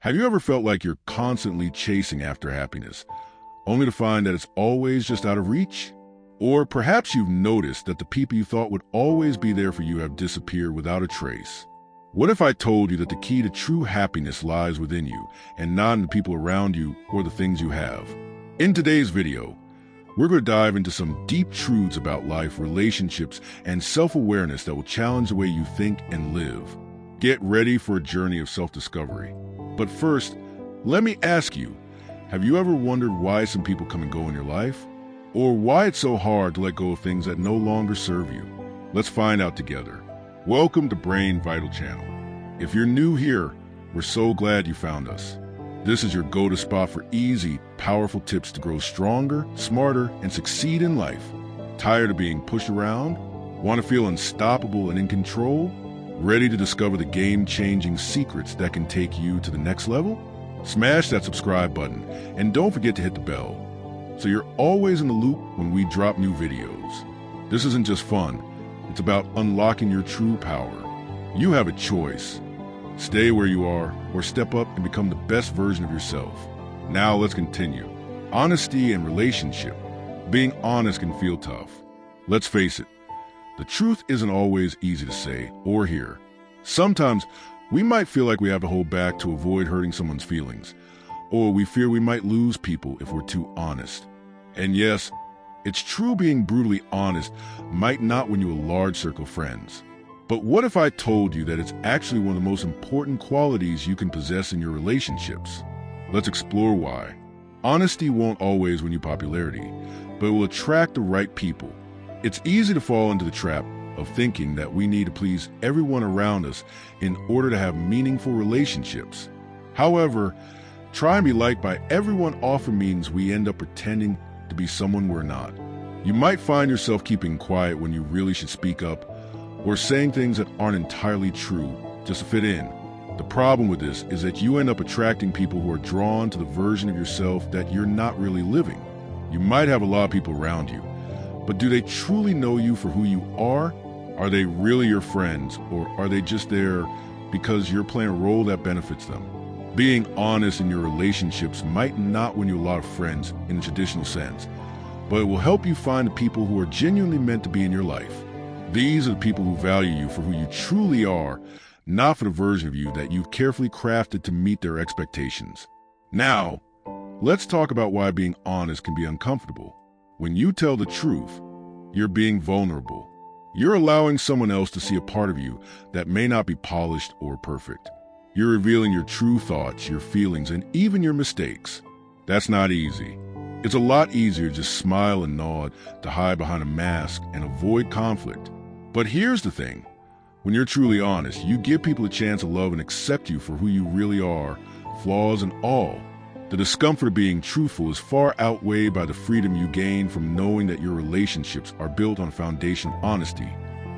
Have you ever felt like you're constantly chasing after happiness, only to find that it's always just out of reach? Or perhaps you've noticed that the people you thought would always be there for you have disappeared without a trace. What if I told you that the key to true happiness lies within you and not in the people around you or the things you have? In today's video, we're going to dive into some deep truths about life, relationships, and self-awareness that will challenge the way you think and live. Get ready for a journey of self-discovery. But first, let me ask you, have you ever wondered why some people come and go in your life? Or why it's so hard to let go of things that no longer serve you? Let's find out together. Welcome to Brain Vital Channel. If you're new here, we're so glad you found us. This is your go-to spot for easy, powerful tips to grow stronger, smarter, and succeed in life. Tired of being pushed around? Want to feel unstoppable and in control? Ready to discover the game-changing secrets that can take you to the next level? Smash that subscribe button and don't forget to hit the bell so you're always in the loop when we drop new videos. This isn't just fun, it's about unlocking your true power. You have a choice. Stay where you are or step up and become the best version of yourself. Now let's continue. Honesty and relationship. Being honest can feel tough. Let's face it, the truth isn't always easy to say or hear. Sometimes we might feel like we have to hold back to avoid hurting someone's feelings, or we fear we might lose people if we're too honest. And yes, it's true being brutally honest might not win you a large circle of friends. But what if I told you that it's actually one of the most important qualities you can possess in your relationships? Let's explore why. Honesty won't always win you popularity, but it will attract the right people. It's easy to fall into the trap of thinking that we need to please everyone around us in order to have meaningful relationships. However, trying to be liked by everyone often means we end up pretending to be someone we're not. You might find yourself keeping quiet when you really should speak up, or saying things that aren't entirely true just to fit in. The problem with this is that you end up attracting people who are drawn to the version of yourself that you're not really living. You might have a lot of people around you, but do they truly know you for who you are? Are they really your friends, or are they just there because you're playing a role that benefits them? Being honest in your relationships might not win you a lot of friends in the traditional sense, but it will help you find the people who are genuinely meant to be in your life. These are the people who value you for who you truly are, not for the version of you that you've carefully crafted to meet their expectations. Now, let's talk about why being honest can be uncomfortable. When you tell the truth, you're being vulnerable. You're allowing someone else to see a part of you that may not be polished or perfect. You're revealing your true thoughts, your feelings, and even your mistakes. That's not easy. It's a lot easier to just smile and nod, to hide behind a mask and avoid conflict. But here's the thing. When you're truly honest, you give people a chance to love and accept you for who you really are, flaws and all. The discomfort of being truthful is far outweighed by the freedom you gain from knowing that your relationships are built on a foundation of honesty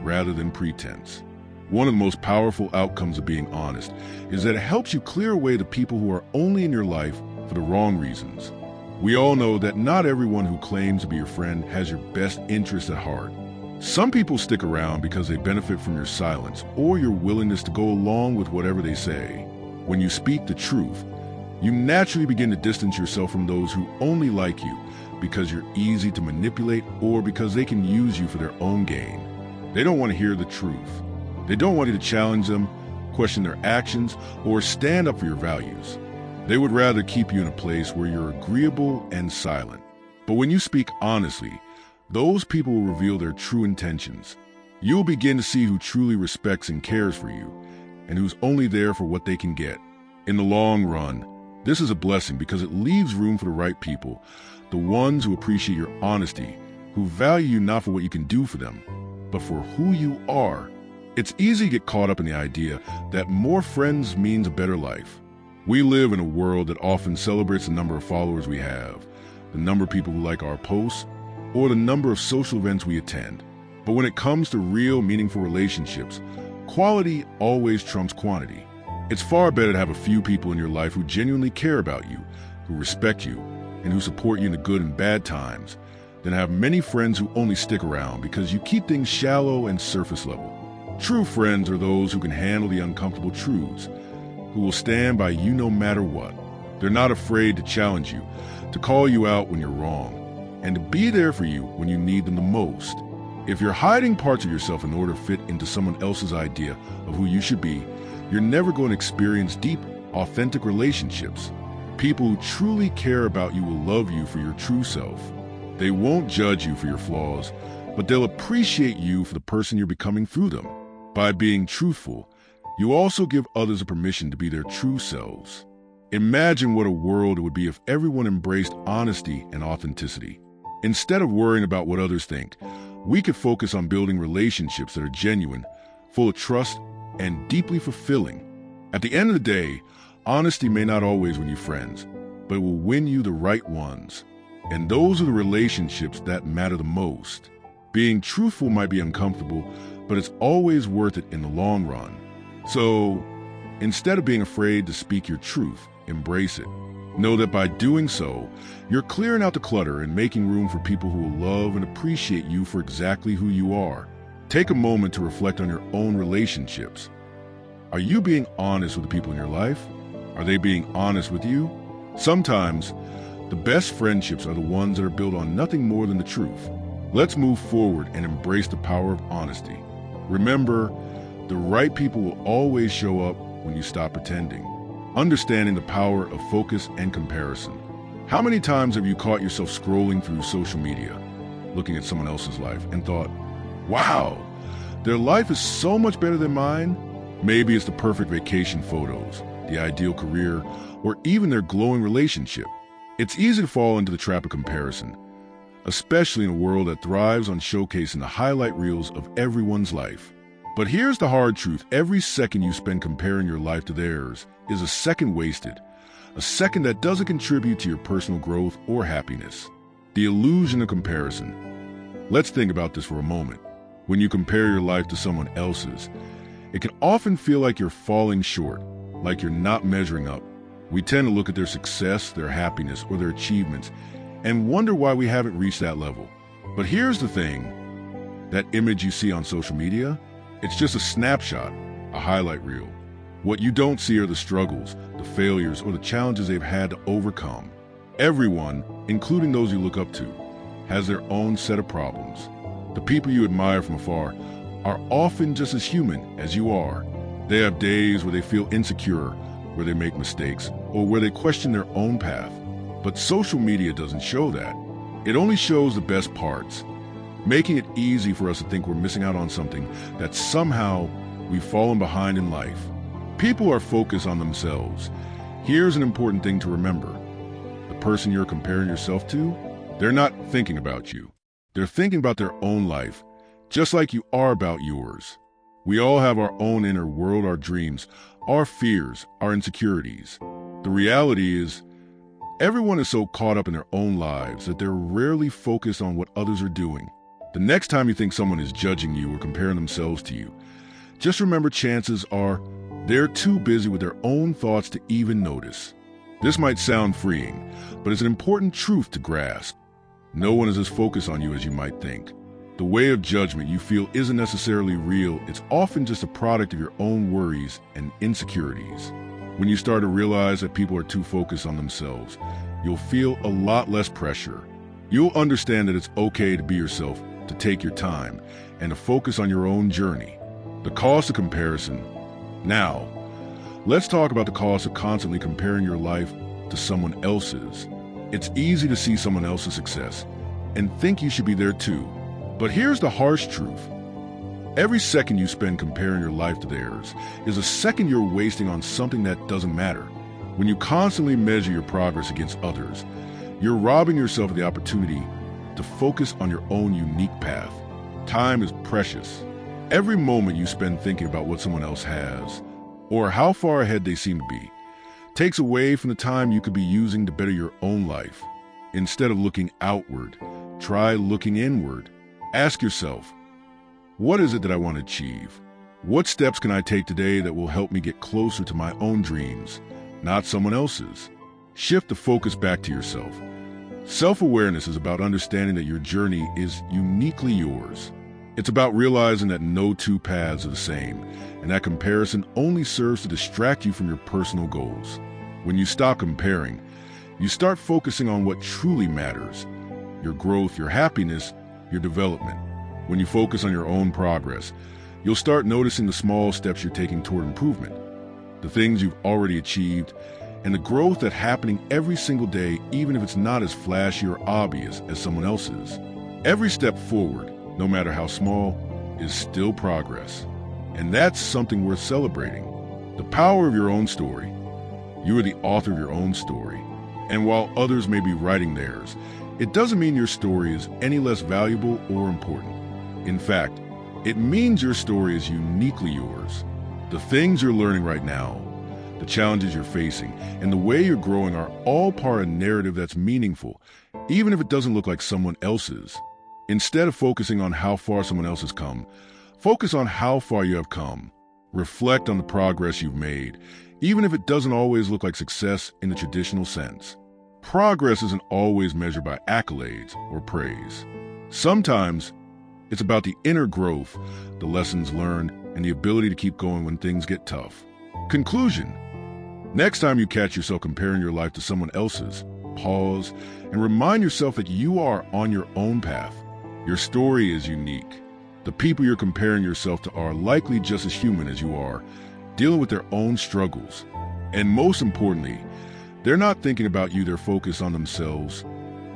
rather than pretense. One of the most powerful outcomes of being honest is that it helps you clear away the people who are only in your life for the wrong reasons. We all know that not everyone who claims to be your friend has your best interest at heart. Some people stick around because they benefit from your silence or your willingness to go along with whatever they say. When you speak the truth, you naturally begin to distance yourself from those who only like you because you're easy to manipulate or because they can use you for their own gain. They don't want to hear the truth. They don't want you to challenge them, question their actions, or stand up for your values. They would rather keep you in a place where you're agreeable and silent. But when you speak honestly, those people will reveal their true intentions. You'll begin to see who truly respects and cares for you, and who's only there for what they can get. In the long run, this is a blessing because it leaves room for the right people, the ones who appreciate your honesty, who value you not for what you can do for them, but for who you are. It's easy to get caught up in the idea that more friends means a better life. We live in a world that often celebrates the number of followers we have, the number of people who like our posts, or the number of social events we attend. But when it comes to real, meaningful relationships, quality always trumps quantity. It's far better to have a few people in your life who genuinely care about you, who respect you, and who support you in the good and bad times, than have many friends who only stick around because you keep things shallow and surface level. True friends are those who can handle the uncomfortable truths, who will stand by you no matter what. They're not afraid to challenge you, to call you out when you're wrong, and to be there for you when you need them the most. If you're hiding parts of yourself in order to fit into someone else's idea of who you should be, you're never going to experience deep, authentic relationships. People who truly care about you will love you for your true self. They won't judge you for your flaws, but they'll appreciate you for the person you're becoming through them. By being truthful, you also give others a permission to be their true selves. Imagine what a world it would be if everyone embraced honesty and authenticity. Instead of worrying about what others think, we could focus on building relationships that are genuine, full of trust, and deeply fulfilling. At the end of the day, honesty may not always win you friends, but it will win you the right ones. And those are the relationships that matter the most. Being truthful might be uncomfortable, but it's always worth it in the long run. So, instead of being afraid to speak your truth, embrace it. Know that by doing so, you're clearing out the clutter and making room for people who will love and appreciate you for exactly who you are. Take a moment to reflect on your own relationships. Are you being honest with the people in your life? Are they being honest with you? Sometimes, the best friendships are the ones that are built on nothing more than the truth. Let's move forward and embrace the power of honesty. Remember, the right people will always show up when you stop pretending. Understanding the power of focus and comparison. How many times have you caught yourself scrolling through social media, looking at someone else's life, and thought, wow, their life is so much better than mine? Maybe it's the perfect vacation photos, the ideal career, or even their glowing relationship. It's easy to fall into the trap of comparison, especially in a world that thrives on showcasing the highlight reels of everyone's life. But here's the hard truth. Every second you spend comparing your life to theirs is a second wasted, a second that doesn't contribute to your personal growth or happiness. The illusion of comparison. Let's think about this for a moment. When you compare your life to someone else's, it can often feel like you're falling short, like you're not measuring up. We tend to look at their success, their happiness, or their achievements, and wonder why we haven't reached that level. But here's the thing. That image you see on social media, it's just a snapshot, a highlight reel. What you don't see are the struggles, the failures, or the challenges they've had to overcome. Everyone, including those you look up to, has their own set of problems. The people you admire from afar are often just as human as you are. They have days where they feel insecure, where they make mistakes, or where they question their own path. But social media doesn't show that. It only shows the best parts, making it easy for us to think we're missing out on something, that somehow we've fallen behind in life. People are focused on themselves. Here's an important thing to remember. The person you're comparing yourself to, they're not thinking about you. They're thinking about their own life, just like you are about yours. We all have our own inner world, our dreams, our fears, our insecurities. The reality is, everyone is so caught up in their own lives that they're rarely focused on what others are doing. The next time you think someone is judging you or comparing themselves to you, just remember chances are they're too busy with their own thoughts to even notice. This might sound freeing, but it's an important truth to grasp. No one is as focused on you as you might think. The way of judgment you feel isn't necessarily real. It's often just a product of your own worries and insecurities. When you start to realize that people are too focused on themselves, you'll feel a lot less pressure. You'll understand that it's okay to be yourself, to take your time, and to focus on your own journey. The cost of comparison. Now, let's talk about the cost of constantly comparing your life to someone else's. It's easy to see someone else's success and think you should be there too. But here's the harsh truth. Every second you spend comparing your life to theirs is a second you're wasting on something that doesn't matter. When you constantly measure your progress against others, you're robbing yourself of the opportunity to focus on your own unique path. Time is precious. Every moment you spend thinking about what someone else has, or how far ahead they seem to be, takes away from the time you could be using to better your own life. Instead of looking outward, try looking inward. Ask yourself, what is it that I want to achieve? What steps can I take today that will help me get closer to my own dreams, not someone else's? Shift the focus back to yourself. Self-awareness is about understanding that your journey is uniquely yours. It's about realizing that no two paths are the same, and that comparison only serves to distract you from your personal goals. When you stop comparing, you start focusing on what truly matters: your growth, your happiness, your development. When you focus on your own progress, you'll start noticing the small steps you're taking toward improvement, the things you've already achieved, and the growth that's happening every single day, even if it's not as flashy or obvious as someone else's. Every step forward, no matter how small, is still progress. And that's something worth celebrating. The power of your own story. You are the author of your own story. And while others may be writing theirs, it doesn't mean your story is any less valuable or important. In fact, it means your story is uniquely yours. The things you're learning right now, the challenges you're facing, and the way you're growing are all part of a narrative that's meaningful, even if it doesn't look like someone else's. Instead of focusing on how far someone else has come, focus on how far you have come. Reflect on the progress you've made, even if it doesn't always look like success in the traditional sense. Progress isn't always measured by accolades or praise. Sometimes it's about the inner growth, the lessons learned, and the ability to keep going when things get tough. Conclusion: next time you catch yourself comparing your life to someone else's, pause and remind yourself that you are on your own path. Your story is unique. The people you're comparing yourself to are likely just as human as you are, dealing with their own struggles. And most importantly, they're not thinking about you, they're focused on themselves,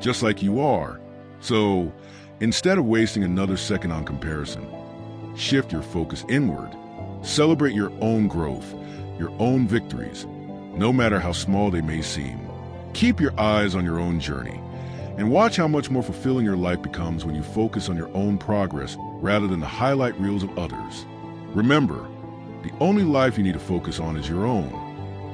just like you are. So, instead of wasting another second on comparison, shift your focus inward. Celebrate your own growth, your own victories, no matter how small they may seem. Keep your eyes on your own journey, and watch how much more fulfilling your life becomes when you focus on your own progress rather than the highlight reels of others. Remember, the only life you need to focus on is your own.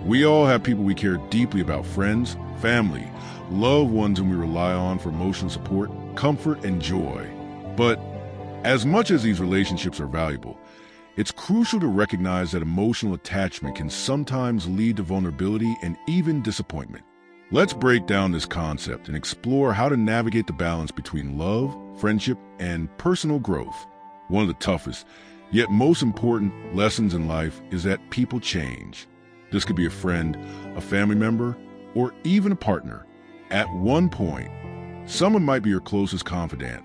We all have people we care deeply about: friends, family, loved ones whom we rely on for emotional support, comfort, and joy. But as much as these relationships are valuable, it's crucial to recognize that emotional attachment can sometimes lead to vulnerability and even disappointment. Let's break down this concept and explore how to navigate the balance between love, friendship, and personal growth. One of the toughest, yet most important lessons in life is that people change. This could be a friend, a family member, or even a partner. At one point, someone might be your closest confidant,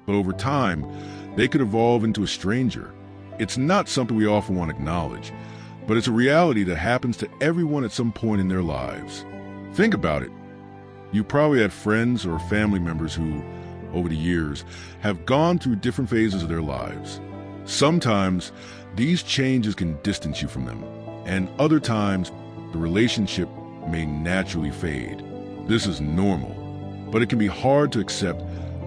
but over time, they could evolve into a stranger. It's not something we often want to acknowledge, but it's a reality that happens to everyone at some point in their lives. Think about it. You probably had friends or family members who, over the years, have gone through different phases of their lives. Sometimes, these changes can distance you from them, and other times, the relationship may naturally fade. This is normal, but it can be hard to accept,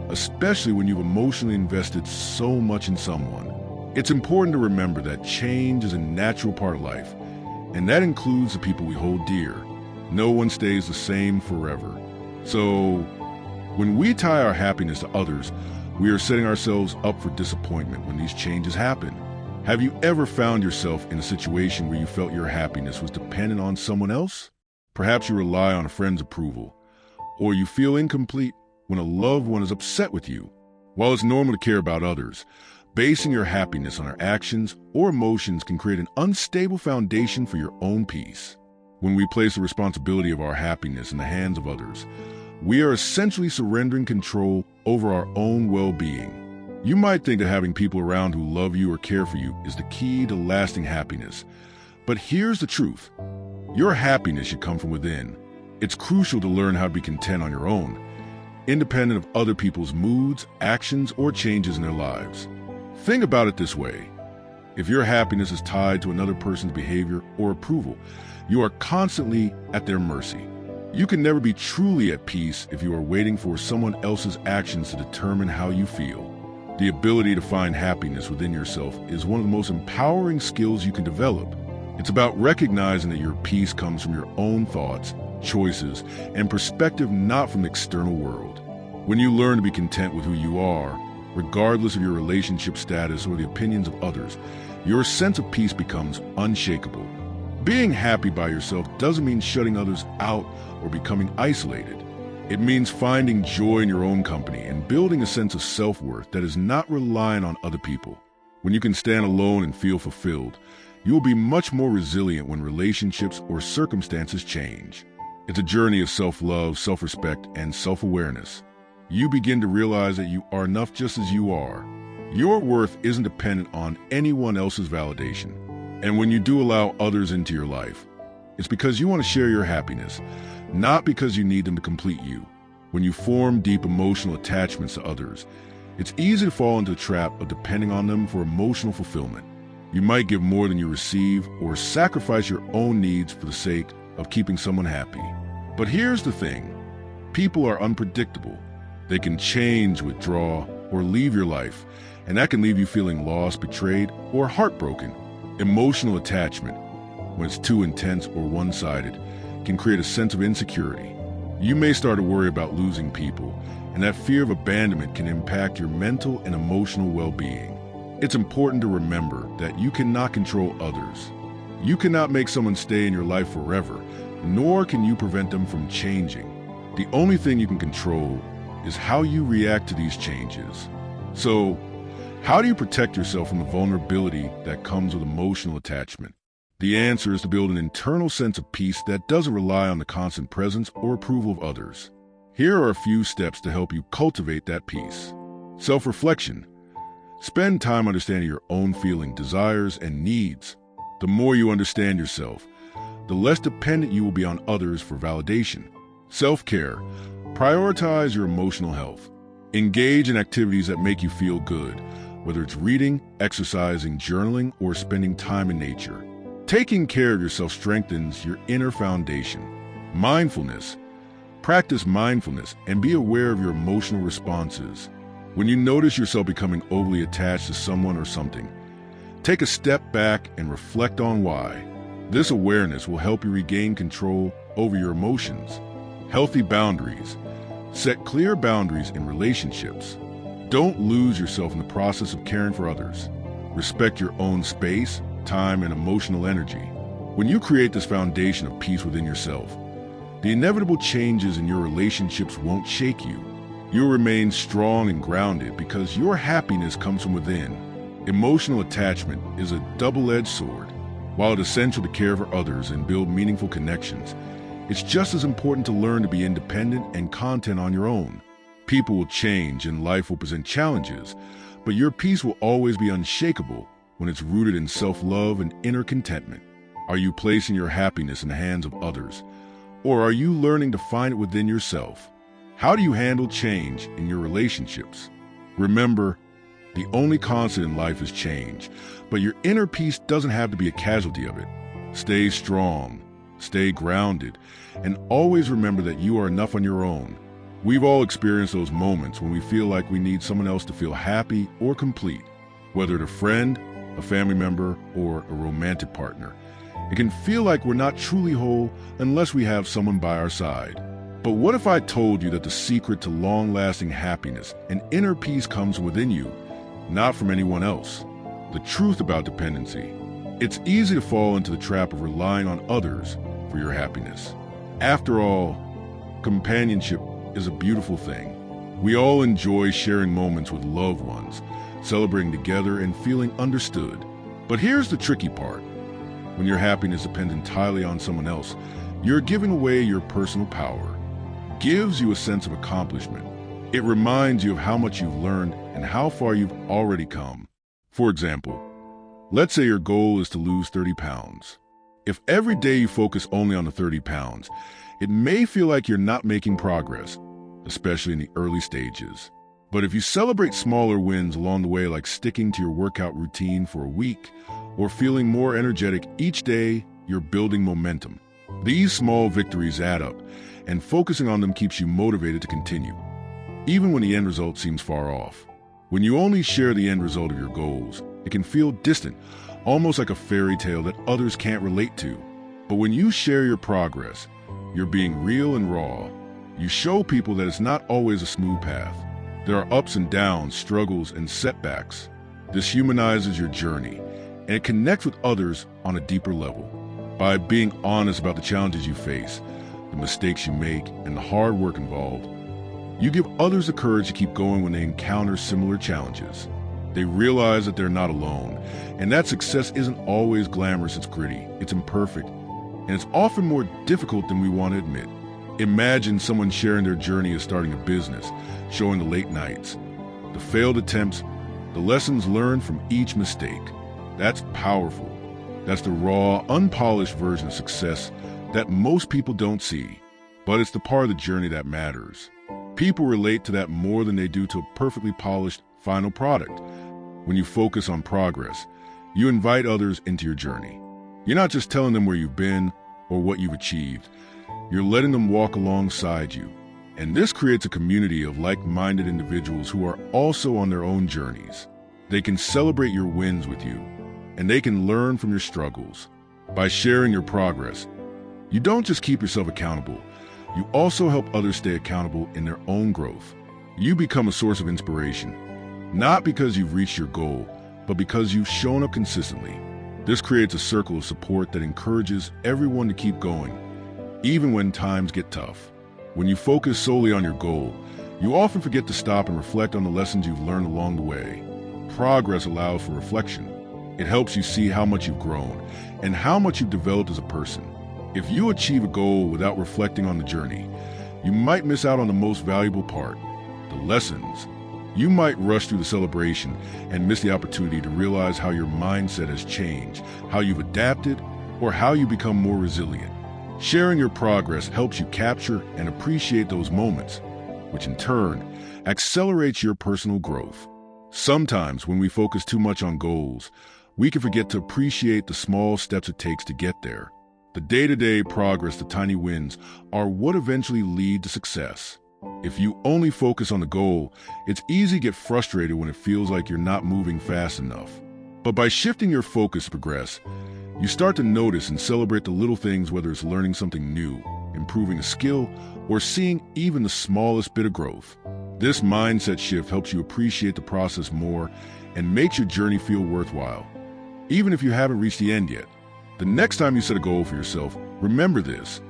especially when you've emotionally invested so much in someone. It's important to remember that change is a natural part of life, and that includes the people we hold dear. No one stays the same forever. So, when we tie our happiness to others, we are setting ourselves up for disappointment when these changes happen. Have you ever found yourself in a situation where you felt your happiness was dependent on someone else? Perhaps you rely on a friend's approval, or you feel incomplete when a loved one is upset with you. While it's normal to care about others, basing your happiness on our actions or emotions can create an unstable foundation for your own peace. When we place the responsibility of our happiness in the hands of others, we are essentially surrendering control over our own well-being. You might think that having people around who love you or care for you is the key to lasting happiness. But here's the truth. Your happiness should come from within. It's crucial to learn how to be content on your own, independent of other people's moods, actions, or changes in their lives. Think about it this way. If your happiness is tied to another person's behavior or approval, you are constantly at their mercy. You can never be truly at peace if you are waiting for someone else's actions to determine how you feel. The ability to find happiness within yourself is one of the most empowering skills you can develop. It's about recognizing that your peace comes from your own thoughts, choices, and perspective, not from the external world. When you learn to be content with who you are, regardless of your relationship status or the opinions of others, your sense of peace becomes unshakable. Being happy by yourself doesn't mean shutting others out or becoming isolated. It means finding joy in your own company and building a sense of self-worth that is not reliant on other people. When you can stand alone and feel fulfilled, you will be much more resilient when relationships or circumstances change. It's a journey of self-love, self-respect, and self-awareness. You begin to realize that you are enough just as you are. Your worth isn't dependent on anyone else's validation. And when you do allow others into your life, it's because you want to share your happiness, not because you need them to complete you. When you form deep emotional attachments to others, it's easy to fall into the trap of depending on them for emotional fulfillment. You might give more than you receive or sacrifice your own needs for the sake of keeping someone happy. But here's the thing. People are unpredictable. They can change, withdraw, or leave your life, and that can leave you feeling lost, betrayed, or heartbroken. Emotional attachment, when it's too intense or one-sided, can create a sense of insecurity. You may start to worry about losing people, and that fear of abandonment can impact your mental and emotional well-being. It's important to remember that you cannot control others. You cannot make someone stay in your life forever, nor can you prevent them from changing. The only thing you can control is how you react to these changes. So, how do you protect yourself from the vulnerability that comes with emotional attachment? The answer is to build an internal sense of peace that doesn't rely on the constant presence or approval of others. Here are a few steps to help you cultivate that peace. Self-reflection. Spend time understanding your own feelings, desires, and needs. The more you understand yourself, the less dependent you will be on others for validation. Self-care. Prioritize your emotional health. Engage in activities that make you feel good, whether it's reading, exercising, journaling, or spending time in nature. Taking care of yourself strengthens your inner foundation. Mindfulness. Practice mindfulness and be aware of your emotional responses. When you notice yourself becoming overly attached to someone or something, take a step back and reflect on why. This awareness will help you regain control over your emotions. Healthy boundaries. Set clear boundaries in relationships. Don't lose yourself in the process of caring for others. Respect your own space, time, and emotional energy. When you create this foundation of peace within yourself, the inevitable changes in your relationships won't shake you. You'll remain strong and grounded because your happiness comes from within. Emotional attachment is a double-edged sword. While it's essential to care for others and build meaningful connections, it's just as important to learn to be independent and content on your own. People will change and life will present challenges, but your peace will always be unshakable when it's rooted in self-love and inner contentment. Are you placing your happiness in the hands of others, or are you learning to find it within yourself? How do you handle change in your relationships? Remember, the only constant in life is change, but your inner peace doesn't have to be a casualty of it. Stay strong, stay grounded, and always remember that you are enough on your own. We've all experienced those moments when we feel like we need someone else to feel happy or complete, whether it's a friend, a family member, or a romantic partner. It can feel like we're not truly whole unless we have someone by our side. But what if I told you that the secret to long-lasting happiness and inner peace comes within you, not from anyone else? The truth about dependency. It's easy to fall into the trap of relying on others for your happiness. After all, companionship is a beautiful thing. We all enjoy sharing moments with loved ones, celebrating together and feeling understood. But here's the tricky part. When your happiness depends entirely on someone else, you're giving away your personal power. It gives you a sense of accomplishment. It reminds you of how much you've learned and how far you've already come. For example, let's say your goal is to lose 30 pounds. If every day you focus only on the 30 pounds, it may feel like you're not making progress, especially in the early stages. But if you celebrate smaller wins along the way, like sticking to your workout routine for a week or feeling more energetic each day, you're building momentum. These small victories add up, and focusing on them keeps you motivated to continue, even when the end result seems far off. When you only share the end result of your goals, it can feel distant, almost like a fairy tale that others can't relate to. But when you share your progress, you're being real and raw. You show people that it's not always a smooth path. There are ups and downs, struggles, and setbacks. This humanizes your journey, and it connects with others on a deeper level. By being honest about the challenges you face, the the mistakes you make, and the hard work involved, you give others the courage to keep going when they encounter similar challenges. They realize that they're not alone, and that success isn't always glamorous, it's gritty, it's imperfect, and it's often more difficult than we want to admit. Imagine someone sharing their journey of starting a business, showing the late nights, the failed attempts, the lessons learned from each mistake. That's powerful. That's the raw, unpolished version of success that most people don't see, but it's the part of the journey that matters. People relate to that more than they do to a perfectly polished final product. When you focus on progress, you invite others into your journey. You're not just telling them where you've been or what you've achieved. You're letting them walk alongside you. And this creates a community of like-minded individuals who are also on their own journeys. They can celebrate your wins with you, and they can learn from your struggles. By sharing your progress, you don't just keep yourself accountable, you also help others stay accountable in their own growth. You become a source of inspiration, not because you've reached your goal, but because you've shown up consistently. This creates a circle of support that encourages everyone to keep going, even when times get tough. When you focus solely on your goal, you often forget to stop and reflect on the lessons you've learned along the way. Progress allows for reflection. It helps you see how much you've grown and how much you've developed as a person. If you achieve a goal without reflecting on the journey, you might miss out on the most valuable part, the lessons. You might rush through the celebration and miss the opportunity to realize how your mindset has changed, how you've adapted, or how you become more resilient. Sharing your progress helps you capture and appreciate those moments, which in turn accelerates your personal growth. Sometimes when we focus too much on goals, we can forget to appreciate the small steps it takes to get there. The day-to-day progress, the tiny wins, are what eventually lead to success. If you only focus on the goal, it's easy to get frustrated when it feels like you're not moving fast enough. But by shifting your focus to progress, you start to notice and celebrate the little things, whether it's learning something new, improving a skill, or seeing even the smallest bit of growth. This mindset shift helps you appreciate the process more and makes your journey feel worthwhile. Even if you haven't reached the end yet, the next time you set a goal for yourself, remember this.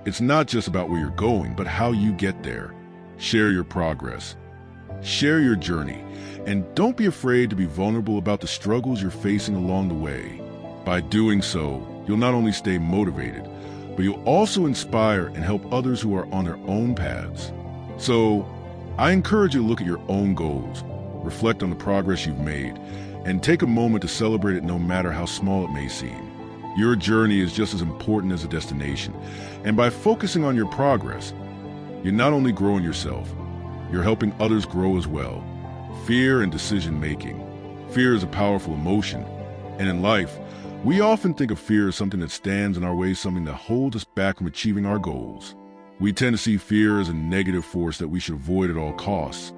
It's not just about where you're going, but how you get there. Share your progress. Share your journey. And don't be afraid to be vulnerable about the struggles you're facing along the way. By doing so, you'll not only stay motivated, but you'll also inspire and help others who are on their own paths. So, I encourage you to look at your own goals, reflect on the progress you've made, and take a moment to celebrate it no matter how small it may seem. Your journey is just as important as the destination, and by focusing on your progress, you're not only growing yourself, you're helping others grow as well. Fear and decision-making. Fear is a powerful emotion, and in life, we often think of fear as something that stands in our way, something that holds us back from achieving our goals. We tend to see fear as a negative force that we should avoid at all costs.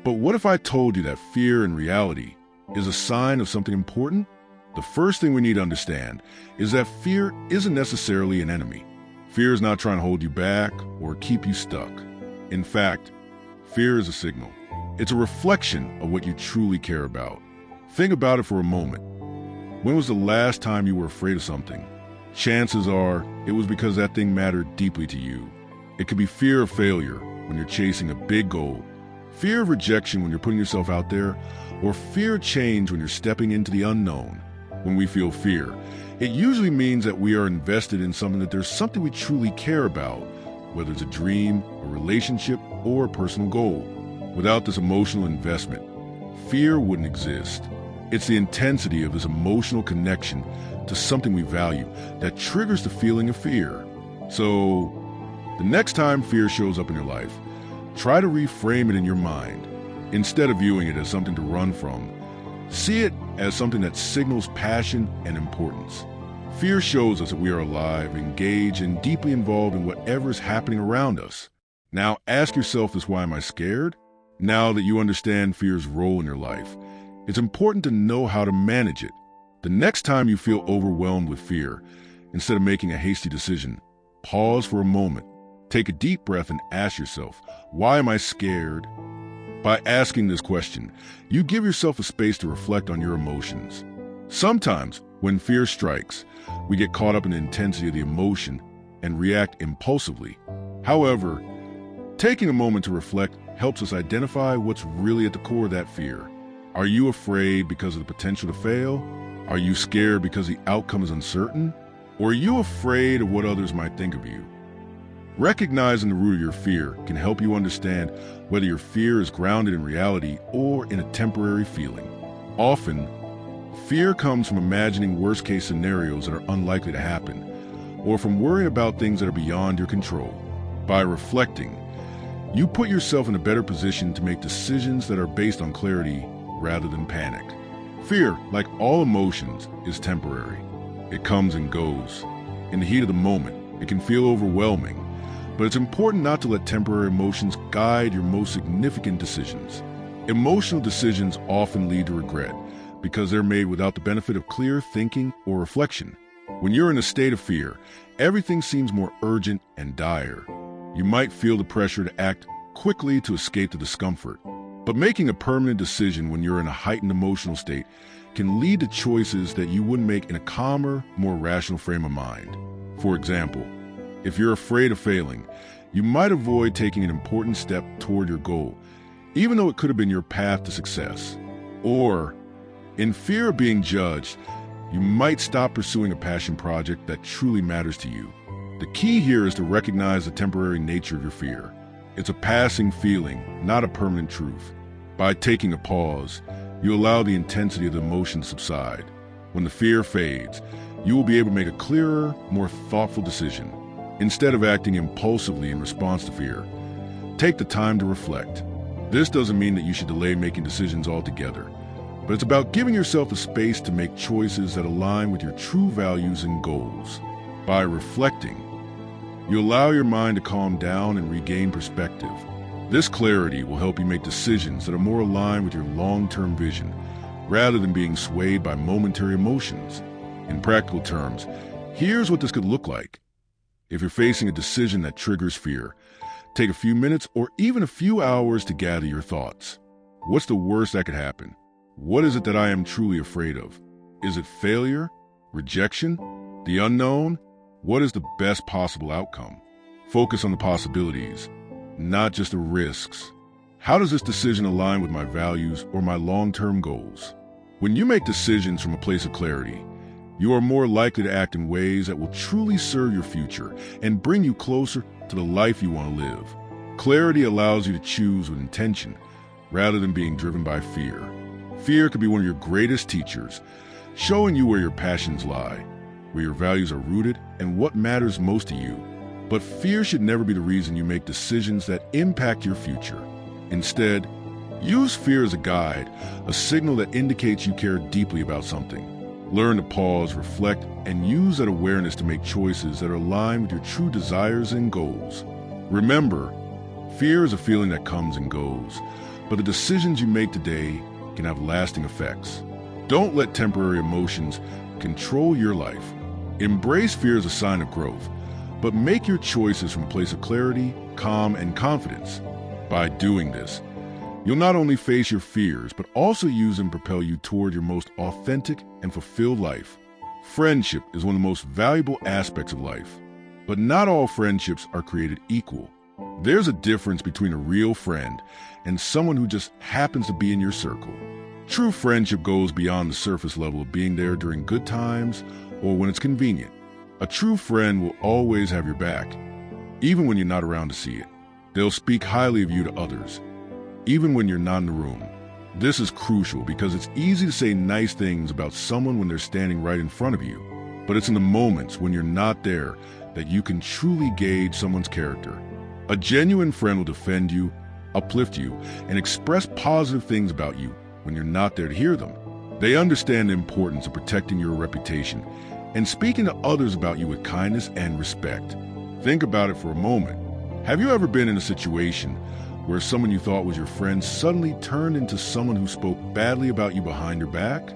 But what if I told you that fear in reality is a sign of something important? The first thing we need to understand is that fear isn't necessarily an enemy. Fear is not trying to hold you back or keep you stuck. In fact, fear is a signal. It's a reflection of what you truly care about. Think about it for a moment. When was the last time you were afraid of something? Chances are it was because that thing mattered deeply to you. It could be fear of failure when you're chasing a big goal, fear of rejection when you're putting yourself out there, or fear of change when you're stepping into the unknown. When we feel fear, it usually means that we are invested in something, that there's something we truly care about, whether it's a dream, a relationship, or a personal goal. Without this emotional investment, fear wouldn't exist. It's the intensity of this emotional connection to something we value that triggers the feeling of fear. So, the next time fear shows up in your life, try to reframe it in your mind. Instead of viewing it as something to run from, see it as something that signals passion and importance. Fear shows us that we are alive, engaged, and deeply involved in whatever is happening around us. Now ask yourself this: why am I scared? Now that you understand fear's role in your life, it's important to know how to manage it. The next time you feel overwhelmed with fear, instead of making a hasty decision, pause for a moment. Take a deep breath and ask yourself, why am I scared? By asking this question, you give yourself a space to reflect on your emotions. Sometimes, when fear strikes, we get caught up in the intensity of the emotion and react impulsively. However, taking a moment to reflect helps us identify what's really at the core of that fear. Are you afraid because of the potential to fail? Are you scared because the outcome is uncertain? Or are you afraid of what others might think of you? Recognizing the root of your fear can help you understand whether your fear is grounded in reality or in a temporary feeling. Often, fear comes from imagining worst-case scenarios that are unlikely to happen, or from worrying about things that are beyond your control. By reflecting, you put yourself in a better position to make decisions that are based on clarity rather than panic. Fear, like all emotions, is temporary. It comes and goes. In the heat of the moment, it can feel overwhelming, but it's important not to let temporary emotions guide your most significant decisions. Emotional decisions often lead to regret because they're made without the benefit of clear thinking or reflection. When you're in a state of fear, everything seems more urgent and dire. You might feel the pressure to act quickly to escape the discomfort. But making a permanent decision when you're in a heightened emotional state can lead to choices that you wouldn't make in a calmer, more rational frame of mind. For example, if you're afraid of failing, you might avoid taking an important step toward your goal, even though it could have been your path to success. Or, in fear of being judged, you might stop pursuing a passion project that truly matters to you. The key here is to recognize the temporary nature of your fear. It's a passing feeling, not a permanent truth. By taking a pause, you allow the intensity of the emotion to subside. When the fear fades, you will be able to make a clearer, more thoughtful decision. Instead of acting impulsively in response to fear, take the time to reflect. This doesn't mean that you should delay making decisions altogether, but it's about giving yourself the space to make choices that align with your true values and goals. By reflecting, you allow your mind to calm down and regain perspective. This clarity will help you make decisions that are more aligned with your long-term vision, rather than being swayed by momentary emotions. In practical terms, here's what this could look like. If you're facing a decision that triggers fear, take a few minutes or even a few hours to gather your thoughts. What's the worst that could happen? What is it that I am truly afraid of? Is it failure? Rejection? The unknown? What is the best possible outcome? Focus on the possibilities, not just the risks. How does this decision align with my values or my long-term goals? When you make decisions from a place of clarity, you are more likely to act in ways that will truly serve your future and bring you closer to the life you want to live. Clarity allows you to choose with intention rather than being driven by fear. Fear could be one of your greatest teachers, showing you where your passions lie, where your values are rooted, and what matters most to you. But fear should never be the reason you make decisions that impact your future. Instead, use fear as a guide, a signal that indicates you care deeply about something. Learn to pause, reflect, and use that awareness to make choices that are aligned with your true desires and goals. Remember, fear is a feeling that comes and goes, but the decisions you make today can have lasting effects. Don't let temporary emotions control your life. Embrace fear as a sign of growth, but make your choices from a place of clarity, calm, and confidence. By doing this, you'll not only face your fears, but also use them to propel you toward your most authentic and fulfilled life. Friendship is one of the most valuable aspects of life, but not all friendships are created equal. There's a difference between a real friend and someone who just happens to be in your circle. True friendship goes beyond the surface level of being there during good times or when it's convenient. A true friend will always have your back, even when you're not around to see it. They'll speak highly of you to others, even when you're not in the room. This is crucial because it's easy to say nice things about someone when they're standing right in front of you, but it's in the moments when you're not there that you can truly gauge someone's character. A genuine friend will defend you, uplift you, and express positive things about you when you're not there to hear them. They understand the importance of protecting your reputation and speaking to others about you with kindness and respect. Think about it for a moment. Have you ever been in a situation where someone you thought was your friend suddenly turned into someone who spoke badly about you behind your back?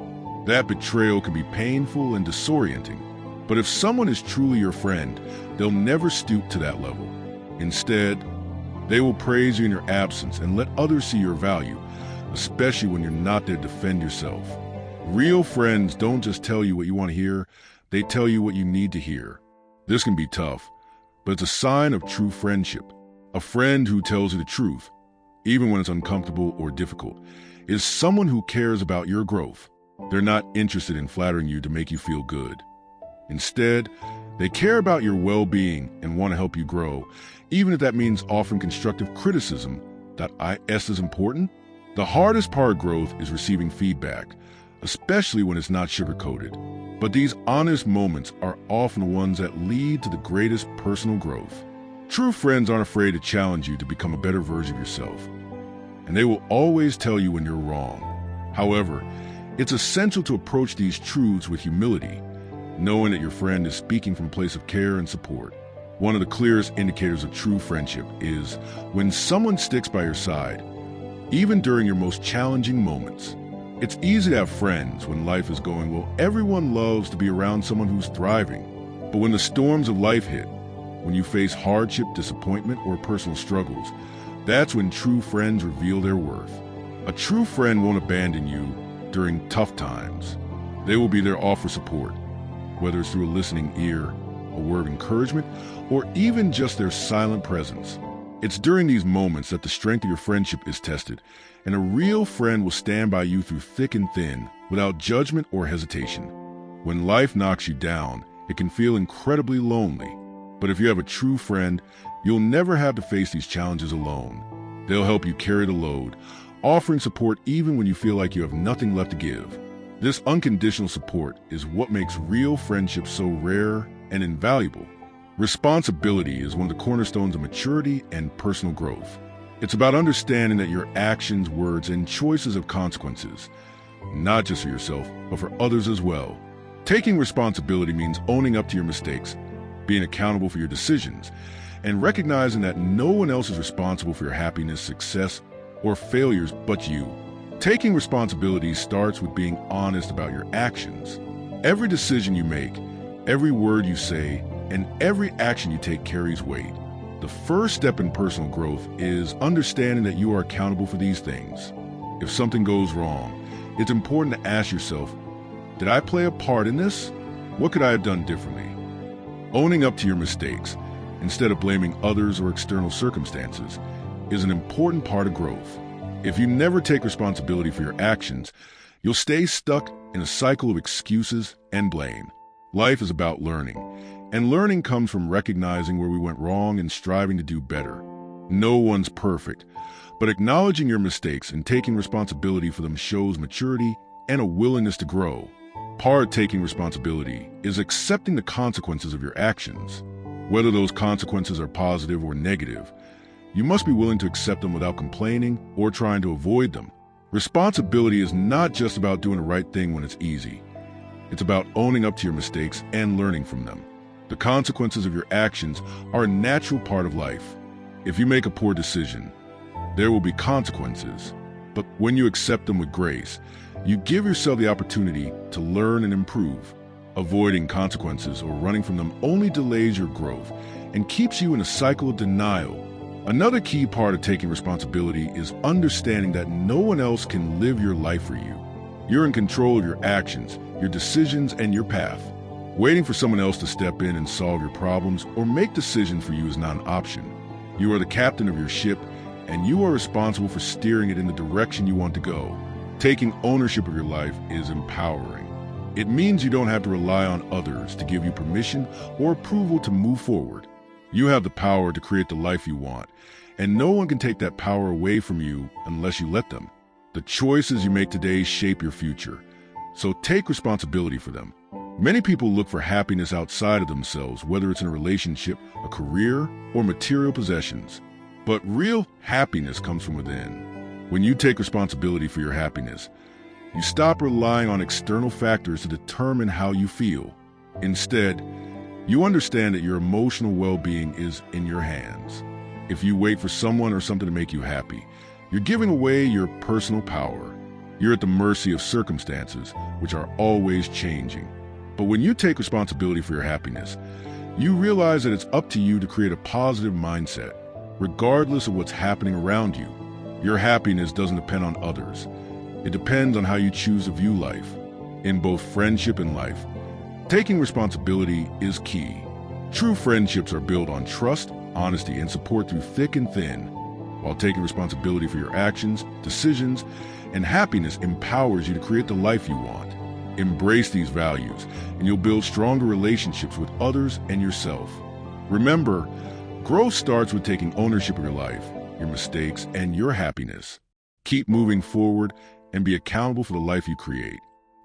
That betrayal can be painful and disorienting. But if someone is truly your friend, they'll never stoop to that level. Instead, they will praise you in your absence and let others see your value, especially when you're not there to defend yourself. Real friends don't just tell you what you want to hear, they tell you what you need to hear. This can be tough, but it's a sign of true friendship. A friend who tells you the truth, even when it's uncomfortable or difficult, is someone who cares about your growth. They're not interested in flattering you to make you feel good. Instead, they care about your well-being and want to help you grow, even if that means offering constructive criticism. That IS is important. The hardest part of growth is receiving feedback, especially when it's not sugar-coated. But these honest moments are often the ones that lead to the greatest personal growth. True friends aren't afraid to challenge you to become a better version of yourself, and they will always tell you when you're wrong. However, it's essential to approach these truths with humility, knowing that your friend is speaking from a place of care and support. One of the clearest indicators of true friendship is when someone sticks by your side, even during your most challenging moments. It's easy to have friends when life is going well. Everyone loves to be around someone who's thriving. But when the storms of life hit, when you face hardship, disappointment, or personal struggles, that's when true friends reveal their worth. A true friend won't abandon you during tough times. They will be there to offer support, whether it's through a listening ear, a word of encouragement, or even just their silent presence. It's during these moments that the strength of your friendship is tested, and a real friend will stand by you through thick and thin, without judgment or hesitation. When life knocks you down, it can feel incredibly lonely. But if you have a true friend, you'll never have to face these challenges alone. They'll help you carry the load, offering support even when you feel like you have nothing left to give. This unconditional support is what makes real friendship so rare and invaluable. Responsibility is one of the cornerstones of maturity and personal growth. It's about understanding that your actions, words, and choices have consequences, not just for yourself, but for others as well. Taking responsibility means owning up to your mistakes, being accountable for your decisions, and recognizing that no one else is responsible for your happiness, success, or failures but you. Taking responsibility starts with being honest about your actions. Every decision you make, every word you say, and every action you take carries weight. The first step in personal growth is understanding that you are accountable for these things. If something goes wrong, it's important to ask yourself, did I play a part in this? What could I have done differently? Owning up to your mistakes, instead of blaming others or external circumstances, is an important part of growth. If you never take responsibility for your actions, you'll stay stuck in a cycle of excuses and blame. Life is about learning, and learning comes from recognizing where we went wrong and striving to do better. No one's perfect, but acknowledging your mistakes and taking responsibility for them shows maturity and a willingness to grow. Part of taking responsibility is accepting the consequences of your actions. Whether those consequences are positive or negative, you must be willing to accept them without complaining or trying to avoid them. Responsibility is not just about doing the right thing when it's easy. It's about owning up to your mistakes and learning from them. The consequences of your actions are a natural part of life. If you make a poor decision, there will be consequences. But when you accept them with grace, you give yourself the opportunity to learn and improve. Avoiding consequences or running from them only delays your growth and keeps you in a cycle of denial. Another key part of taking responsibility is understanding that no one else can live your life for you. You're in control of your actions, your decisions, and your path. Waiting for someone else to step in and solve your problems or make decisions for you is not an option. You are the captain of your ship, and you are responsible for steering it in the direction you want to go. Taking ownership of your life is empowering. It means you don't have to rely on others to give you permission or approval to move forward. You have the power to create the life you want, and no one can take that power away from you unless you let them. The choices you make today shape your future, so take responsibility for them. Many people look for happiness outside of themselves, whether it's in a relationship, a career, or material possessions. But real happiness comes from within. When you take responsibility for your happiness, you stop relying on external factors to determine how you feel. Instead, you understand that your emotional well-being is in your hands. If you wait for someone or something to make you happy, you're giving away your personal power. You're at the mercy of circumstances, which are always changing. But when you take responsibility for your happiness, you realize that it's up to you to create a positive mindset, regardless of what's happening around you. Your happiness doesn't depend on others. It depends on how you choose to view life. In both friendship and life, taking responsibility is key. True friendships are built on trust, honesty, and support through thick and thin. While taking responsibility for your actions, decisions, and happiness empowers you to create the life you want. Embrace these values, and you'll build stronger relationships with others and yourself. Remember, growth starts with taking ownership of your life, your mistakes, and your happiness. Keep moving forward and be accountable for the life you create.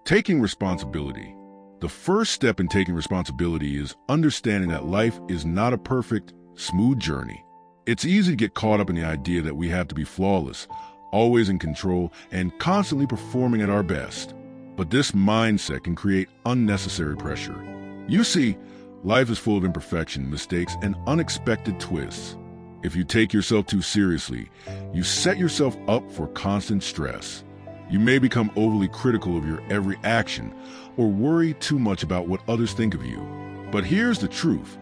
Taking responsibility. The first step in taking responsibility is understanding that life is not a perfect, smooth journey. It's easy to get caught up in the idea that we have to be flawless, always in control, and constantly performing at our best. But this mindset can create unnecessary pressure. You see, life is full of imperfection, mistakes, and unexpected twists. If you take yourself too seriously, you set yourself up for constant stress. You may become overly critical of your every action or worry too much about what others think of you. But here's the truth.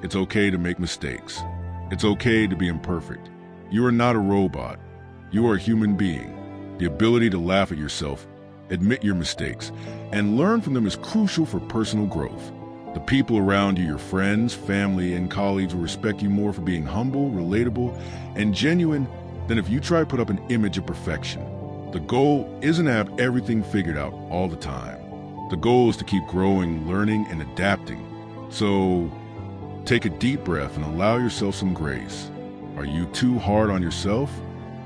It's okay to make mistakes. It's okay to be imperfect. You are not a robot. You are a human being. The ability to laugh at yourself, admit your mistakes, and learn from them is crucial for personal growth. The people around you, your friends, family, and colleagues will respect you more for being humble, relatable, and genuine than if you try to put up an image of perfection. The goal isn't to have everything figured out all the time. The goal is to keep growing, learning, and adapting. So, take a deep breath and allow yourself some grace. Are you too hard on yourself?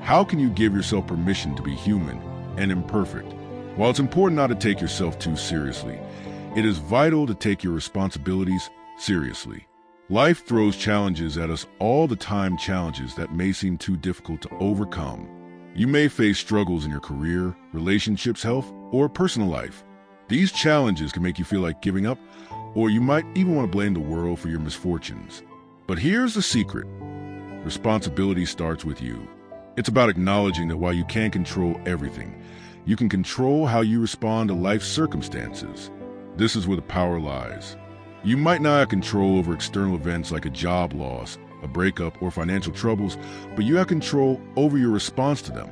How can you give yourself permission to be human and imperfect? While it's important not to take yourself too seriously, it is vital to take your responsibilities seriously. Life throws challenges at us all the time, challenges that may seem too difficult to overcome. You may face struggles in your career, relationships, health, or personal life. These challenges can make you feel like giving up, or you might even want to blame the world for your misfortunes. But here's the secret. Responsibility starts with you. It's about acknowledging that while you can't control everything, you can control how you respond to life's circumstances. This is where the power lies. You might not have control over external events like a job loss, a breakup, or financial troubles, but you have control over your response to them.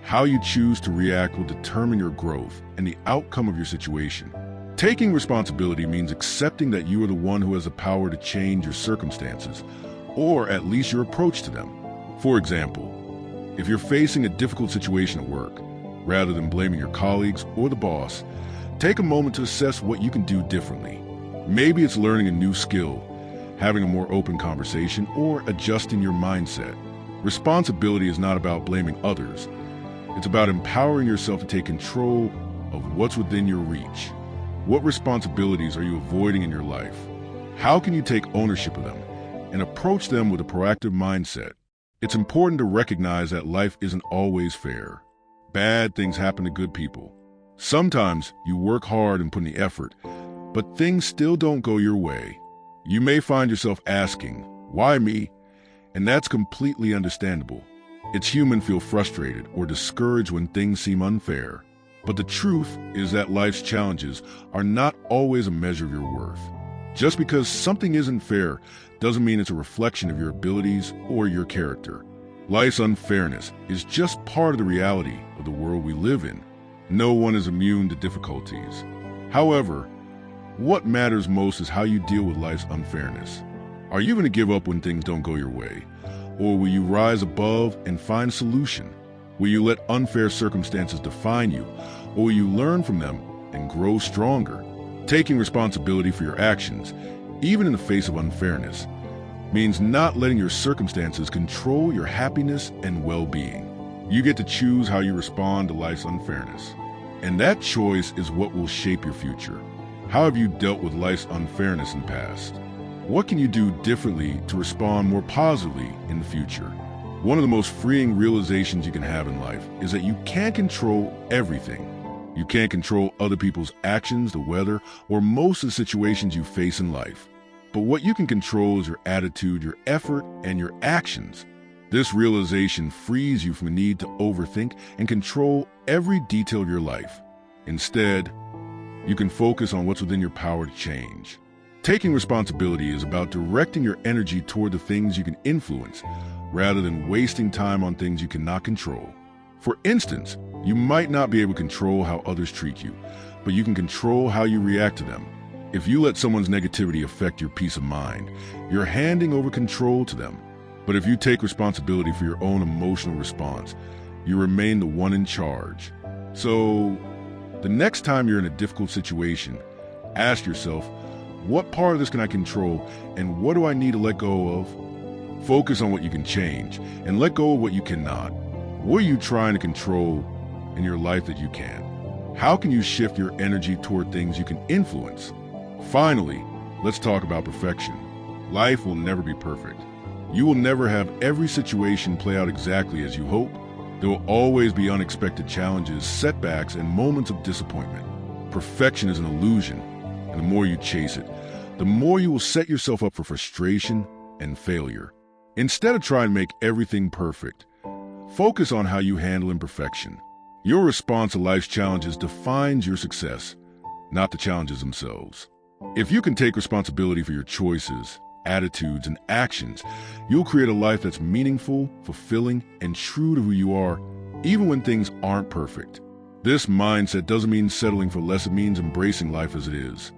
How you choose to react will determine your growth and the outcome of your situation. Taking responsibility means accepting that you are the one who has the power to change your circumstances, or at least your approach to them. For example, if you're facing a difficult situation at work, rather than blaming your colleagues or the boss, take a moment to assess what you can do differently. Maybe it's learning a new skill, having a more open conversation, or adjusting your mindset. Responsibility is not about blaming others. It's about empowering yourself to take control of what's within your reach. What responsibilities are you avoiding in your life? How can you take ownership of them and approach them with a proactive mindset? It's important to recognize that life isn't always fair. Bad things happen to good people. Sometimes you work hard and put in the effort, but things still don't go your way. You may find yourself asking, why me? And that's completely understandable. It's human to feel frustrated or discouraged when things seem unfair. But the truth is that life's challenges are not always a measure of your worth. Just because something isn't fair doesn't mean it's a reflection of your abilities or your character. Life's unfairness is just part of the reality of the world we live in. No one is immune to difficulties. However, what matters most is how you deal with life's unfairness. Are you going to give up when things don't go your way? Or will you rise above and find a solution? Will you let unfair circumstances define you? Or will you learn from them and grow stronger? Taking responsibility for your actions, even in the face of unfairness, means not letting your circumstances control your happiness and well-being. You get to choose how you respond to life's unfairness. And that choice is what will shape your future. How have you dealt with life's unfairness in the past? What can you do differently to respond more positively in the future? One of the most freeing realizations you can have in life is that you can't control everything. You can't control other people's actions, the weather, or most of the situations you face in life. But what you can control is your attitude, your effort, and your actions. This realization frees you from the need to overthink and control every detail of your life. Instead, you can focus on what's within your power to change. Taking responsibility is about directing your energy toward the things you can influence, rather than wasting time on things you cannot control. For instance, you might not be able to control how others treat you, but you can control how you react to them. If you let someone's negativity affect your peace of mind, you're handing over control to them. But if you take responsibility for your own emotional response, you remain the one in charge. So, the next time you're in a difficult situation, ask yourself, what part of this can I control and what do I need to let go of? Focus on what you can change and let go of what you cannot. What are you trying to control in your life that you can? How can you shift your energy toward things you can influence? Finally, let's talk about perfection. Life will never be perfect. You will never have every situation play out exactly as you hope. There will always be unexpected challenges, setbacks, and moments of disappointment. Perfection is an illusion, and the more you chase it, the more you will set yourself up for frustration and failure. Instead of trying to make everything perfect, focus on how you handle imperfection. Your response to life's challenges defines your success, not the challenges themselves. If you can take responsibility for your choices, attitudes, and actions, you'll create a life that's meaningful, fulfilling, and true to who you are, even when things aren't perfect. This mindset doesn't mean settling for less, it means embracing life as it is,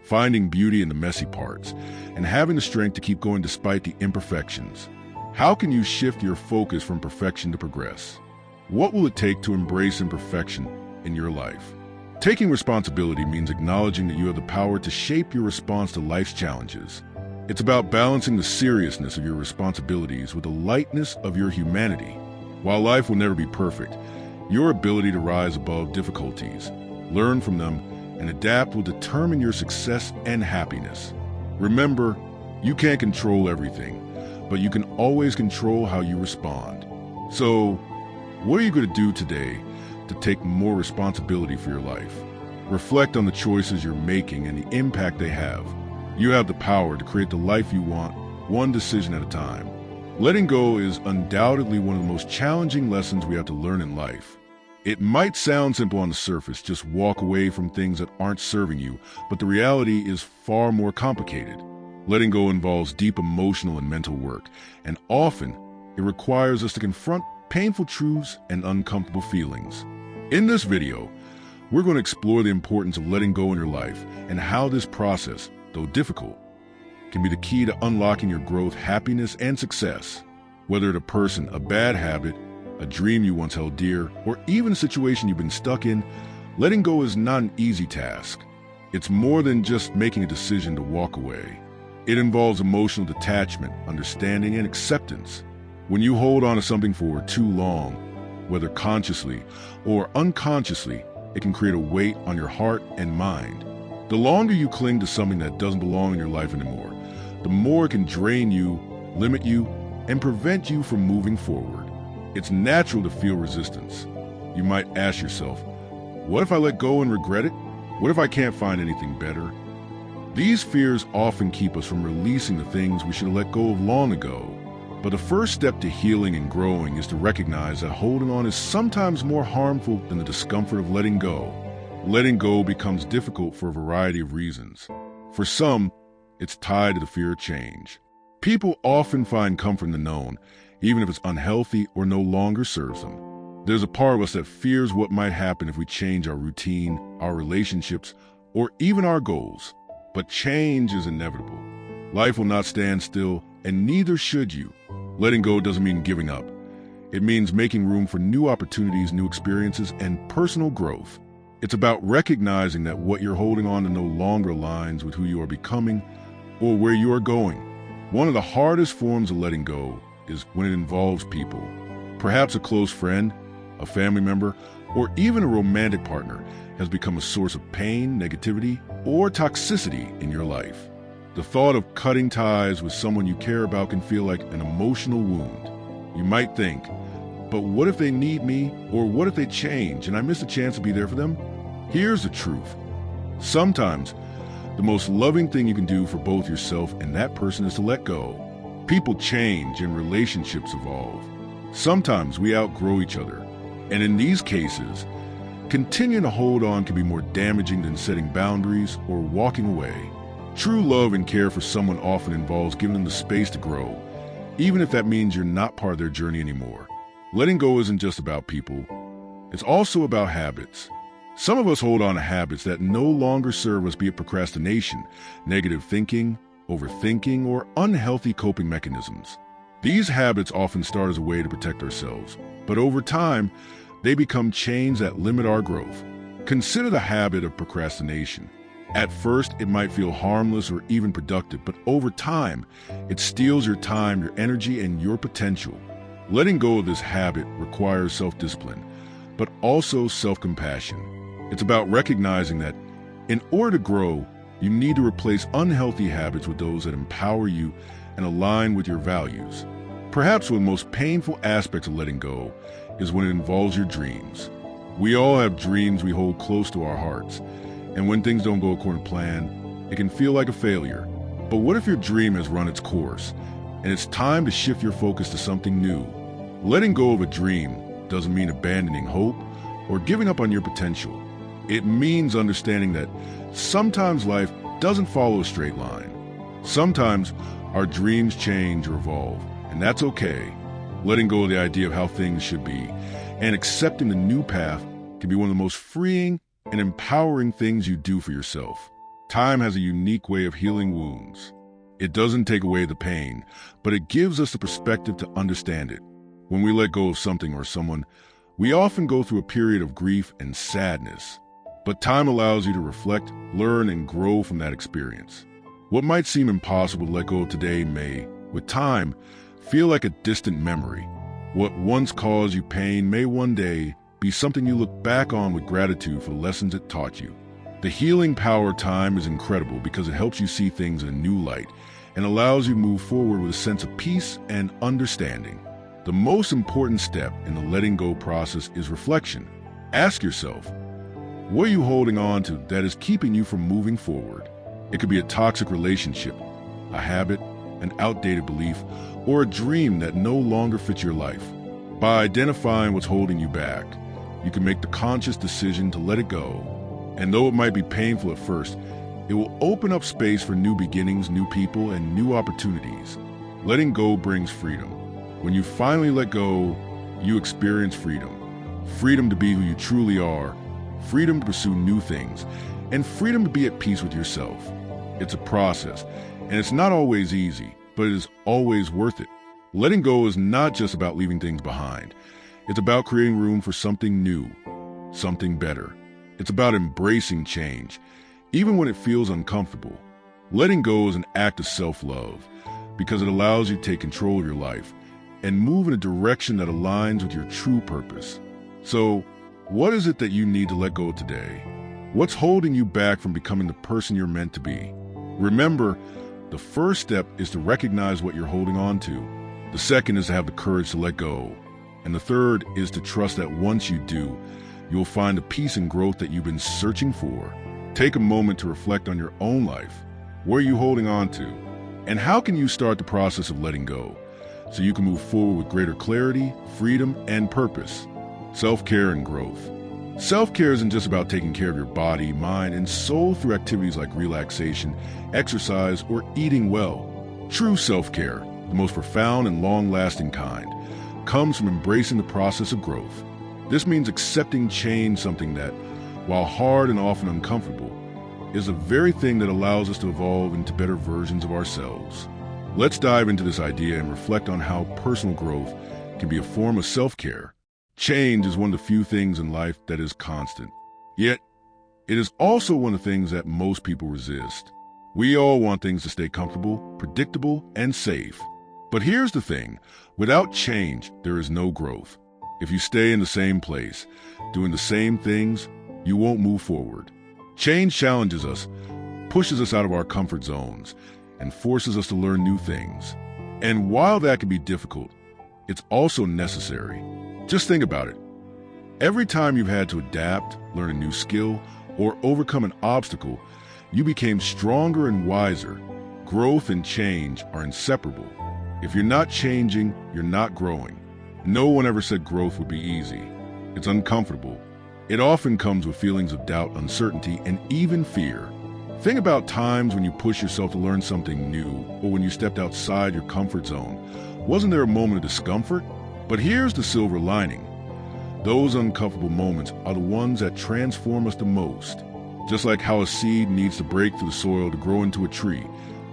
finding beauty in the messy parts, and having the strength to keep going despite the imperfections. How can you shift your focus from perfection to progress? What will it take to embrace imperfection in your life? Taking responsibility means acknowledging that you have the power to shape your response to life's challenges. It's about balancing the seriousness of your responsibilities with the lightness of your humanity. While life will never be perfect, your ability to rise above difficulties, learn from them, and adapt will determine your success and happiness. Remember, you can't control everything, but you can always control how you respond. So, what are you going to do today to take more responsibility for your life? Reflect on the choices you're making and the impact they have. You have the power to create the life you want, one decision at a time. Letting go is undoubtedly one of the most challenging lessons we have to learn in life. It might sound simple on the surface, just walk away from things that aren't serving you, but the reality is far more complicated. Letting go involves deep emotional and mental work, and often it requires us to confront painful truths and uncomfortable feelings. In this video, we're going to explore the importance of letting go in your life and how this process, though difficult, can be the key to unlocking your growth, happiness, and success. Whether it's a person, a bad habit, a dream you once held dear, or even a situation you've been stuck in, letting go is not an easy task. It's more than just making a decision to walk away. It involves emotional detachment, understanding, and acceptance. When you hold on to something for too long, whether consciously or unconsciously, it can create a weight on your heart and mind. The longer you cling to something that doesn't belong in your life anymore, the more it can drain you, limit you, and prevent you from moving forward. It's natural to feel resistance. You might ask yourself, what if I let go and regret it? What if I can't find anything better? These fears often keep us from releasing the things we should have let go of long ago. But the first step to healing and growing is to recognize that holding on is sometimes more harmful than the discomfort of letting go. Letting go becomes difficult for a variety of reasons. For some, it's tied to the fear of change. People often find comfort in the known, even if it's unhealthy or no longer serves them. There's a part of us that fears what might happen if we change our routine, our relationships, or even our goals. But change is inevitable. Life will not stand still, and neither should you. Letting go doesn't mean giving up. It means making room for new opportunities, new experiences, and personal growth. It's about recognizing that what you're holding on to no longer aligns with who you are becoming or where you are going. One of the hardest forms of letting go is when it involves people. Perhaps a close friend, a family member, or even a romantic partner has become a source of pain, negativity, or toxicity in your life. The thought of cutting ties with someone you care about can feel like an emotional wound. You might think, but what if they need me? Or what if they change and I miss a chance to be there for them? Here's the truth. Sometimes, the most loving thing you can do for both yourself and that person is to let go. People change and relationships evolve. Sometimes we outgrow each other. And in these cases, continuing to hold on can be more damaging than setting boundaries or walking away. True love and care for someone often involves giving them the space to grow, even if that means you're not part of their journey anymore. Letting go isn't just about people. It's also about habits. Some of us hold on to habits that no longer serve us, be it procrastination, negative thinking, overthinking, or unhealthy coping mechanisms. These habits often start as a way to protect ourselves, but over time, they become chains that limit our growth. Consider the habit of procrastination. At first, it might feel harmless or even productive, but over time, it steals your time, your energy, and your potential. Letting go of this habit requires self-discipline, but also self-compassion. It's about recognizing that in order to grow, you need to replace unhealthy habits with those that empower you and align with your values. Perhaps one of the most painful aspects of letting go is when it involves your dreams. We all have dreams we hold close to our hearts, and when things don't go according to plan, it can feel like a failure. But what if your dream has run its course, and it's time to shift your focus to something new? Letting go of a dream doesn't mean abandoning hope or giving up on your potential. It means understanding that sometimes life doesn't follow a straight line. Sometimes our dreams change or evolve, and that's okay. Letting go of the idea of how things should be and accepting the new path can be one of the most freeing and empowering things you do for yourself. Time has a unique way of healing wounds. It doesn't take away the pain, but it gives us the perspective to understand it. When we let go of something or someone, we often go through a period of grief and sadness. But time allows you to reflect, learn, and grow from that experience. What might seem impossible to let go of today may, with time, feel like a distant memory. What once caused you pain may one day be something you look back on with gratitude for the lessons it taught you. The healing power of time is incredible because it helps you see things in a new light and allows you to move forward with a sense of peace and understanding. The most important step in the letting go process is reflection. Ask yourself, what are you holding on to that is keeping you from moving forward? It could be a toxic relationship, a habit, an outdated belief, or a dream that no longer fits your life. By identifying what's holding you back, you can make the conscious decision to let it go. And though it might be painful at first, it will open up space for new beginnings, new people, and new opportunities. Letting go brings freedom. When you finally let go, you experience freedom. Freedom to be who you truly are, freedom to pursue new things, and freedom to be at peace with yourself. It's a process, and it's not always easy, but it is always worth it. Letting go is not just about leaving things behind. It's about creating room for something new, something better. It's about embracing change, even when it feels uncomfortable. Letting go is an act of self-love because it allows you to take control of your life and move in a direction that aligns with your true purpose. So, what is it that you need to let go of today? What's holding you back from becoming the person you're meant to be? Remember, the first step is to recognize what you're holding on to. The second is to have the courage to let go. And the third is to trust that once you do, you'll find the peace and growth that you've been searching for. Take a moment to reflect on your own life. What are you holding on to? And how can you start the process of letting go so you can move forward with greater clarity, freedom, and purpose? Self-care and growth. Self-care isn't just about taking care of your body, mind, and soul through activities like relaxation, exercise, or eating well. True self-care, the most profound and long-lasting kind, comes from embracing the process of growth. This means accepting change, something that, while hard and often uncomfortable, is the very thing that allows us to evolve into better versions of ourselves. Let's dive into this idea and reflect on how personal growth can be a form of self-care. Change is one of the few things in life that is constant. Yet, it is also one of the things that most people resist. We all want things to stay comfortable, predictable, and safe. But here's the thing, without change, there is no growth. If you stay in the same place, doing the same things, you won't move forward. Change challenges us, pushes us out of our comfort zones, and forces us to learn new things. And while that can be difficult, it's also necessary. Just think about it. Every time you've had to adapt, learn a new skill, or overcome an obstacle, you became stronger and wiser. Growth and change are inseparable. If you're not changing, you're not growing. No one ever said growth would be easy. It's uncomfortable. It often comes with feelings of doubt, uncertainty, and even fear. Think about times when you pushed yourself to learn something new, or when you stepped outside your comfort zone. Wasn't there a moment of discomfort? But here's the silver lining. Those uncomfortable moments are the ones that transform us the most. Just like how a seed needs to break through the soil to grow into a tree,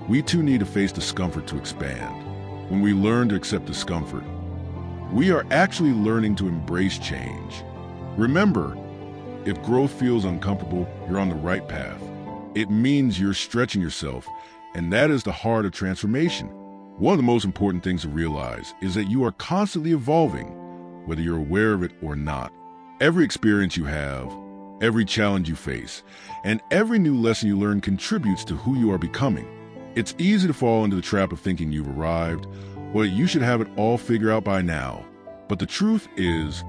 we too need to face discomfort to expand. When we learn to accept discomfort, we are actually learning to embrace change. Remember, if growth feels uncomfortable, you're on the right path. It means you're stretching yourself, and that is the heart of transformation. One of the most important things to realize is that you are constantly evolving, whether you're aware of it or not. Every experience you have, every challenge you face, and every new lesson you learn contributes to who you are becoming. It's easy to fall into the trap of thinking you've arrived, or that you should have it all figured out by now. But the truth is,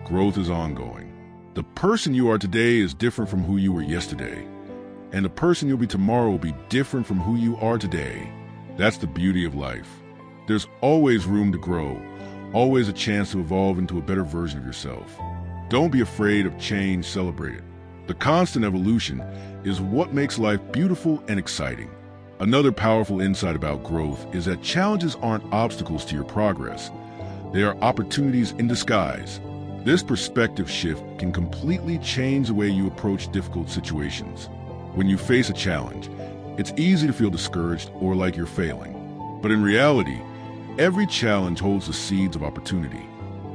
growth is ongoing. The person you are today is different from who you were yesterday, and the person you'll be tomorrow will be different from who you are today. That's the beauty of life. There's always room to grow, always a chance to evolve into a better version of yourself. Don't be afraid of change, celebrate it. The constant evolution is what makes life beautiful and exciting. Another powerful insight about growth is that challenges aren't obstacles to your progress. They are opportunities in disguise. This perspective shift can completely change the way you approach difficult situations. When you face a challenge, it's easy to feel discouraged or like you're failing. But in reality, every challenge holds the seeds of opportunity.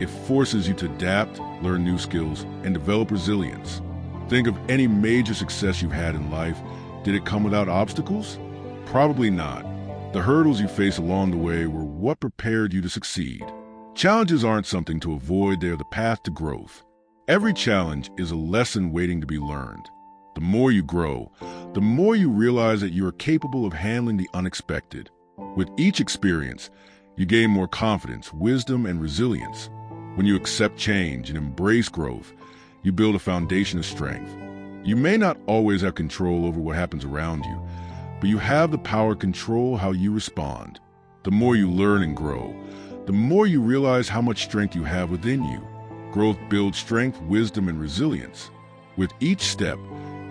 It forces you to adapt, learn new skills, and develop resilience. Think of any major success you've had in life. Did it come without obstacles? Probably not. The hurdles you faced along the way were what prepared you to succeed. Challenges aren't something to avoid, they're the path to growth. Every challenge is a lesson waiting to be learned. The more you grow, the more you realize that you are capable of handling the unexpected. With each experience, you gain more confidence, wisdom, and resilience. When you accept change and embrace growth, you build a foundation of strength. You may not always have control over what happens around you, but you have the power to control how you respond. The more you learn and grow, the more you realize how much strength you have within you. Growth builds strength, wisdom, and resilience. With each step,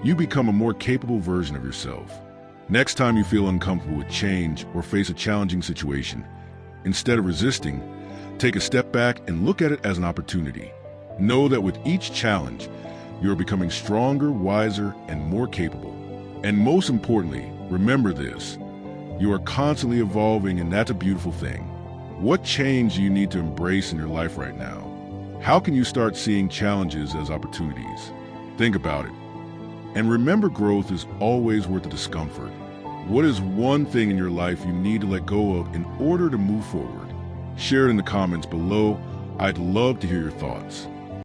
you become a more capable version of yourself. Next time you feel uncomfortable with change or face a challenging situation, instead of resisting, take a step back and look at it as an opportunity. Know that with each challenge, you are becoming stronger, wiser, and more capable. And most importantly, remember this: you are constantly evolving, and that's a beautiful thing. What change do you need to embrace in your life right now? How can you start seeing challenges as opportunities? Think about it. And remember, growth is always worth the discomfort. What is one thing in your life you need to let go of in order to move forward? Share it in the comments below. I'd love to hear your thoughts.